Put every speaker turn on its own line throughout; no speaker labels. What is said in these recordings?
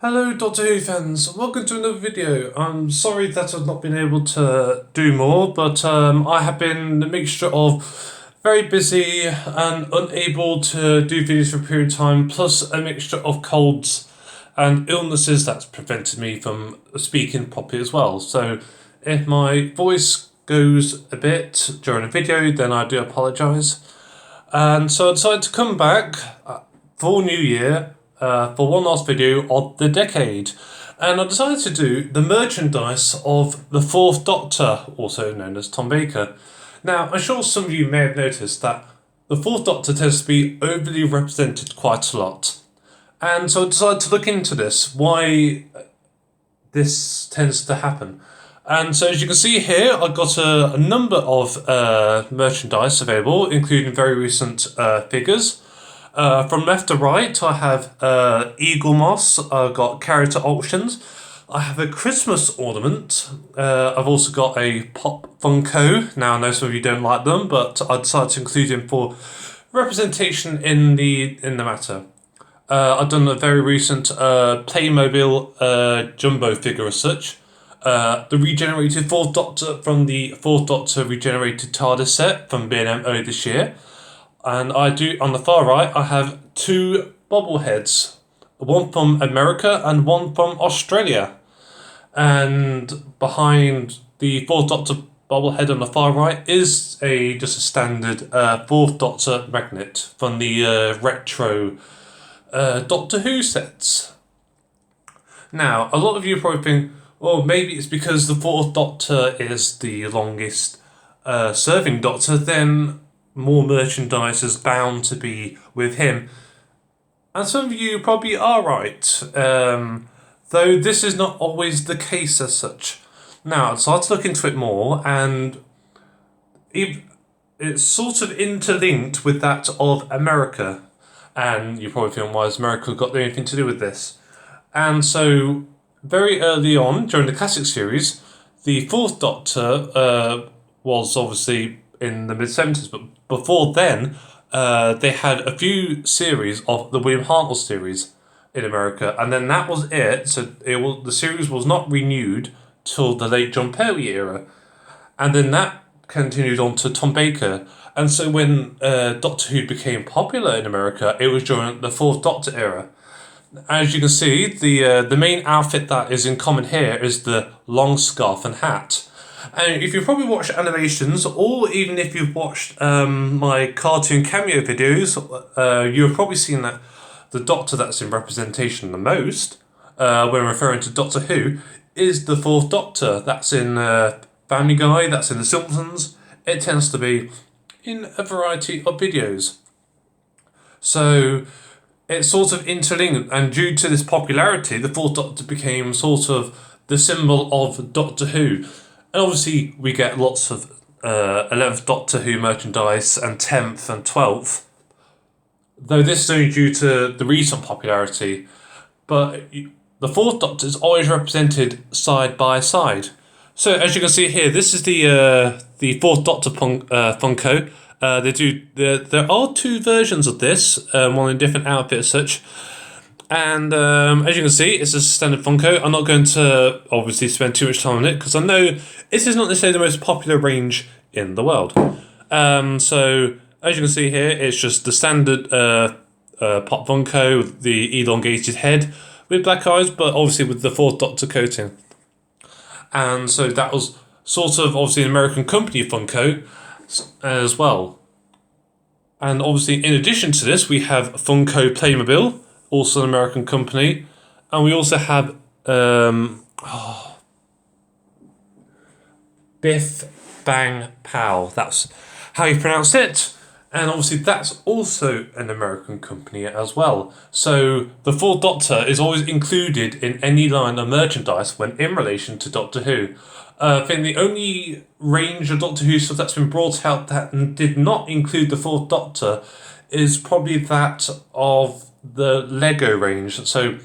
Hello Doctor Who fans, welcome to another video. I'm sorry that I've not been able to do more, but I have been a mixture of very busy and unable to do videos for a period of time, plus a mixture of colds and illnesses that's prevented me from speaking properly as well. So if my voice goes a bit during a video, then I do apologise. And so I decided to come back for New Year for one last video of the decade. And I decided to do the merchandise of the Fourth Doctor, also known as Tom Baker. Now, I'm sure some of you may have noticed that the Fourth Doctor tends to be overly represented quite a lot. And so I decided to look into this, why this tends to happen. And so as you can see here, I've got a number of merchandise available, including very recent figures. From left to right, I have Eaglemoss, I've got character options, I have a Christmas ornament, I've also got a Pop Funko. Now I know some of you don't like them, but I decided to include him for representation in the matter. I've done a very recent Playmobil jumbo figure as such. The regenerated Fourth Doctor from the Fourth Doctor regenerated TARDIS set from B&M earlier this year. And I do, on the far right, I have two bobbleheads. One from America and one from Australia. And behind the Fourth Doctor bobblehead on the far right is just a standard Fourth Doctor magnet from the retro Doctor Who sets. Now, a lot of you probably think, well, maybe it's because the Fourth Doctor is the longest serving Doctor, then more merchandise is bound to be with him. And some of you probably are right, though this is not always the case as such. Now, I decided to look into it more, and it's sort of interlinked with that of America. And you're probably thinking, why has America got anything to do with this? And so, very early on, during the classic series, the Fourth Doctor was obviously in the mid-70s, but before then, they had a few series of the William Hartnell series in America, and then that was it. So the series was not renewed till the late John Pertwee era, and then that continued on to Tom Baker. And so when Doctor Who became popular in America, it was during the Fourth Doctor era. As you can see, the main outfit that is in common here is the long scarf and hat. And if you've probably watched animations, or even if you've watched my cartoon cameo videos, you've probably seen that the Doctor that's in representation the most, when referring to Doctor Who, is the Fourth Doctor. That's in Family Guy, that's in The Simpsons. It tends to be in a variety of videos. So it's sort of interlinked, and due to this popularity, the Fourth Doctor became sort of the symbol of Doctor Who. And obviously, we get lots of 11th Doctor Who merchandise and 10th and 12th, though this is only due to the recent popularity. But the Fourth Doctor is always represented side by side. So as you can see here, this is the Fourth Doctor Funko. There are two versions of this, one in a different outfit as such. And as you can see, it's a standard Funko. I'm not going to obviously spend too much time on it because I know this is not necessarily the most popular range in the world. So as you can see here, it's just the standard Pop Funko with the elongated head with black eyes, but obviously with the Fourth Doctor coating. And so that was sort of obviously an American company Funko as well. And obviously in addition to this, we have Funko Playmobil, also an American company, and we also have Biff Bang Pow. That's how you pronounce it. And obviously that's also an American company as well. So the Fourth Doctor is always included in any line of merchandise when in relation to Doctor Who. I think the only range of Doctor Who stuff that's been brought out that did not include the Fourth Doctor is probably that of the Lego range. So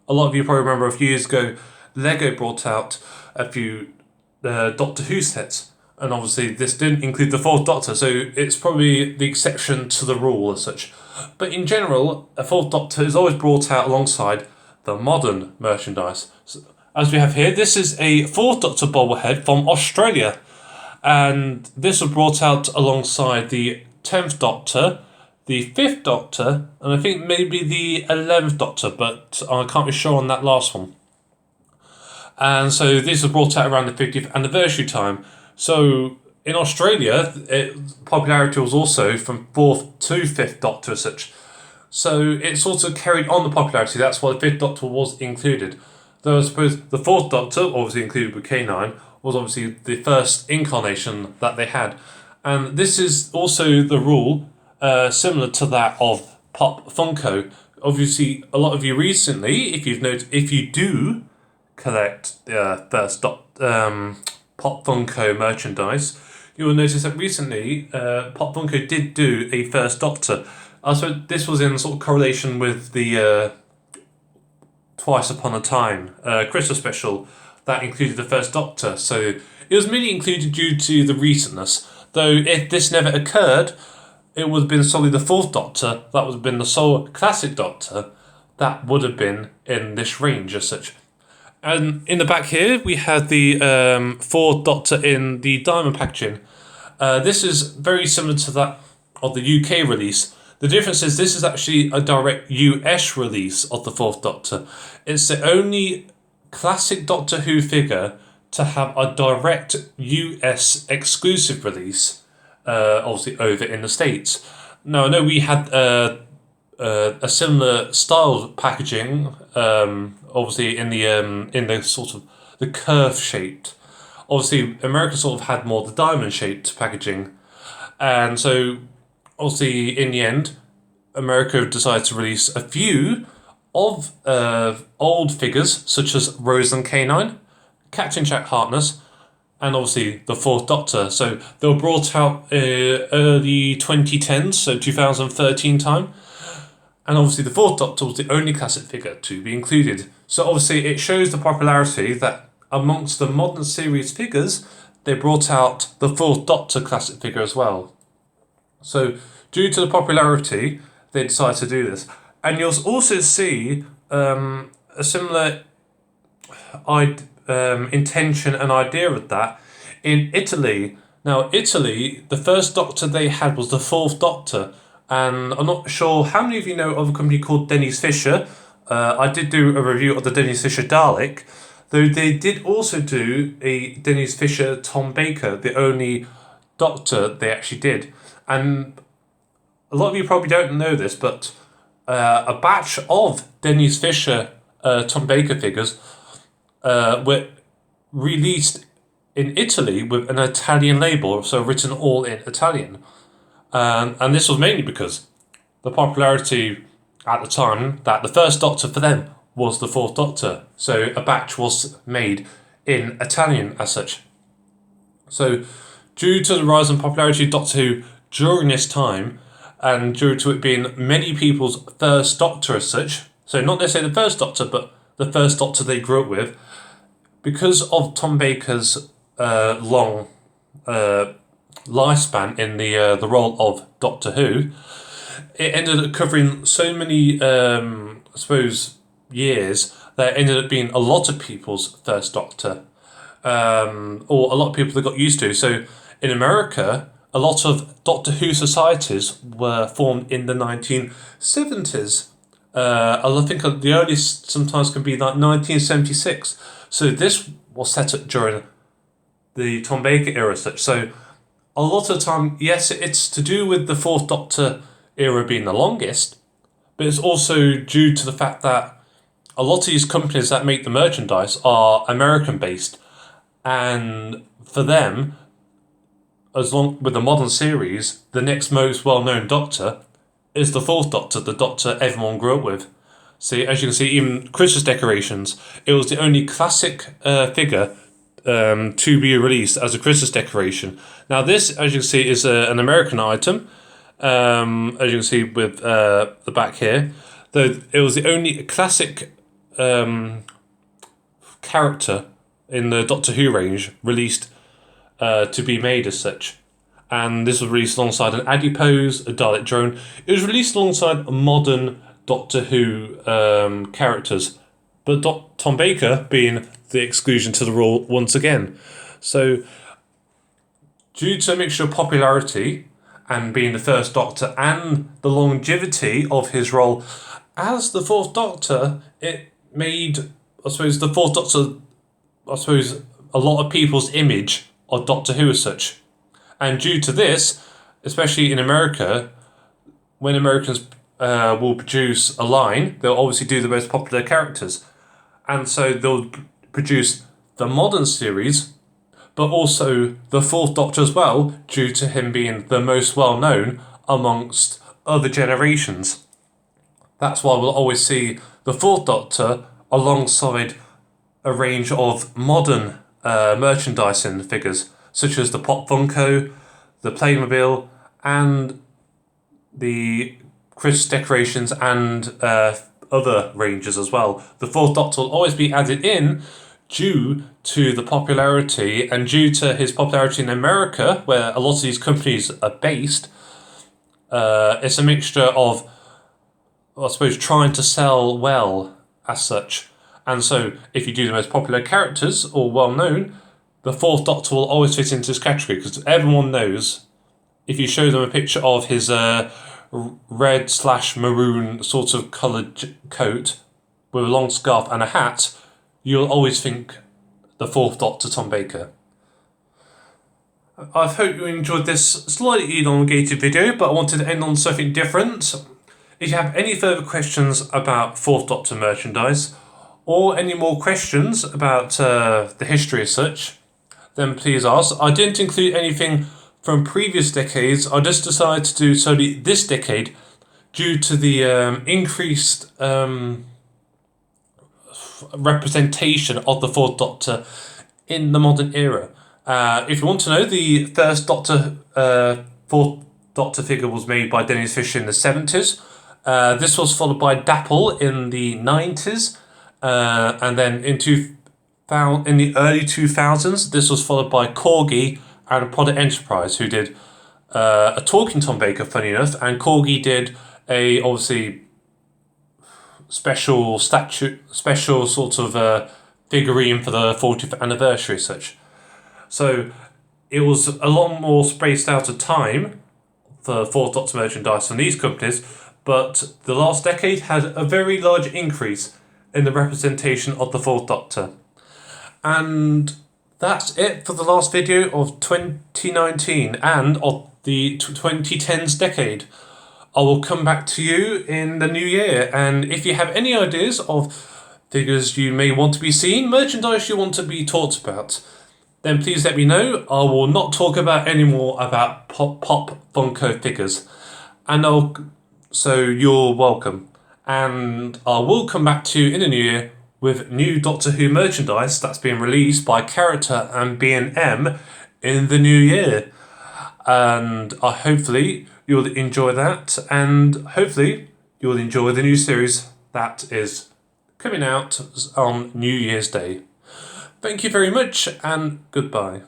a lot of you probably remember a few years ago, Lego brought out a few Doctor Who sets, and obviously this didn't include the Fourth Doctor, so it's probably the exception to the rule as such. But in general, a Fourth Doctor is always brought out alongside the modern merchandise. So, as we have here, this is a Fourth Doctor bobblehead from Australia, and this was brought out alongside the 10th Doctor, the 5th Doctor, and I think maybe the 11th Doctor, but I can't be sure on that last one. And so these were brought out around the 50th anniversary time. So in Australia, popularity was also from 4th to 5th Doctor as such. So it sort of carried on the popularity. That's why the 5th Doctor was included. Though I suppose the 4th Doctor, obviously included with K9, was obviously the first incarnation that they had. And this is also the rule, similar to that of Pop Funko. Obviously, a lot of you recently, if you do collect first Pop Funko merchandise, you will notice that recently Pop Funko did do a First Doctor. So this was in sort of correlation with the Twice Upon a Time Christmas special that included the First Doctor. So it was mainly included due to the recentness. Though if this never occurred, it would have been solely the Fourth Doctor that would have been the sole classic Doctor that would have been in this range as such. And in the back here, we have the Fourth Doctor in the diamond packaging. This is very similar to that of the UK release. The difference is this is actually a direct US release of the Fourth Doctor. It's the only classic Doctor Who figure to have a direct US exclusive release, obviously over in the States. Now, I know we had a similar style packaging, obviously in the sort of the curve shaped. Obviously, America sort of had more the diamond shaped packaging, and so obviously in the end, America decided to release a few of old figures such as Rose and K9, Captain Jack Harkness, and obviously the Fourth Doctor. So they were brought out early 2010s, so 2013 time. And obviously the Fourth Doctor was the only classic figure to be included. So obviously it shows the popularity that amongst the modern series figures, they brought out the Fourth Doctor classic figure as well. So due to the popularity, they decided to do this. And you'll also see a similar intention and idea of that in Italy. Now, Italy, the first Doctor they had was the Fourth Doctor. And I'm not sure how many of you know of a company called Denys Fisher. I did do a review of the Denys Fisher Dalek, though they did also do a Denys Fisher Tom Baker, the only Doctor they actually did. And a lot of you probably don't know this, but a batch of Denys Fisher Tom Baker figures were released in Italy with an Italian label, so written all in Italian. And this was mainly because the popularity at the time that the first Doctor for them was the Fourth Doctor. So a batch was made in Italian as such. So due to the rise in popularity of Doctor Who during this time, and due to it being many people's first Doctor as such, so not necessarily the first Doctor, but the first Doctor they grew up with, because of Tom Baker's long lifespan in the role of Doctor Who, it ended up covering so many, I suppose, years that it ended up being a lot of people's first Doctor, or a lot of people that got used to. So in America, a lot of Doctor Who societies were formed in the 1970s. I think the earliest sometimes can be like 1976. So this was set up during the Tom Baker era, such. So a lot of the time, yes, it's to do with the Fourth Doctor era being the longest, but it's also due to the fact that a lot of these companies that make the merchandise are American based, and for them, as long with the modern series, the next most well known Doctor is the Fourth Doctor, the Doctor everyone grew up with. See, as you can see, even Christmas decorations, it was the only classic figure to be released as a Christmas decoration. Now this, as you can see, is an American item, as you can see with the back here, though it was the only classic character in the Doctor Who range released to be made as such. And this was released alongside an adipose, a Dalek drone. It was released alongside modern Doctor Who characters but Tom Baker being the exclusion to the rule once again. So, due to a mixture of popularity and being the first Doctor and the longevity of his role as the Fourth Doctor, it made, I suppose, the Fourth Doctor, a lot of people's image of Doctor Who as such. And due to this, especially in America, when Americans will produce a line, they'll obviously do the most popular characters. And so they'll produce the modern series, but also the Fourth Doctor as well, due to him being the most well-known amongst other generations. That's why we'll always see the Fourth Doctor alongside a range of modern merchandising figures, such as the Pop Funko, the Playmobil, and the Christmas decorations and other ranges as well. The Fourth Doctor will always be added in due to the popularity and due to his popularity in America, where a lot of these companies are based. It's a mixture of, I suppose, trying to sell well as such. And so, if you do the most popular characters or well-known, the Fourth Doctor will always fit into this category, because everyone knows, if you show them a picture of his red/maroon sort of coloured coat with a long scarf and a hat, you'll always think the Fourth Doctor, Tom Baker. I hope you enjoyed this slightly elongated video, but I wanted to end on something different. If you have any further questions about Fourth Doctor merchandise, or any more questions about the history as such, then please ask. I didn't include anything from previous decades. I just decided to do solely this decade due to the increased representation of the Fourth Doctor in the modern era. If you want to know, the first Fourth Doctor figure was made by Denys Fisher in the 70s. This was followed by Dapple in the 90s. And then in the early 2000s, this was followed by Corgi and Product Enterprise, who did a talking Tom Baker, funny enough, and Corgi did a obviously special sort of figurine for the 40th anniversary as such. So it was a lot more spaced out of time for Fourth Doctor merchandise from these companies, but the last decade had a very large increase in the representation of the Fourth Doctor. And that's it for the last video of 2019 and of the 2010s decade. I will come back to you in the new year, and if you have any ideas of figures you may want to be seen, merchandise you want to be talked about, then please let me know. I will not talk about any more about Pop Funko figures. So you're welcome. And I will come back to you in the new year with new Doctor Who merchandise that's being released by Character and B&M in the new year. And hopefully you'll enjoy that, and hopefully you'll enjoy the new series that is coming out on New Year's Day. Thank you very much, and goodbye.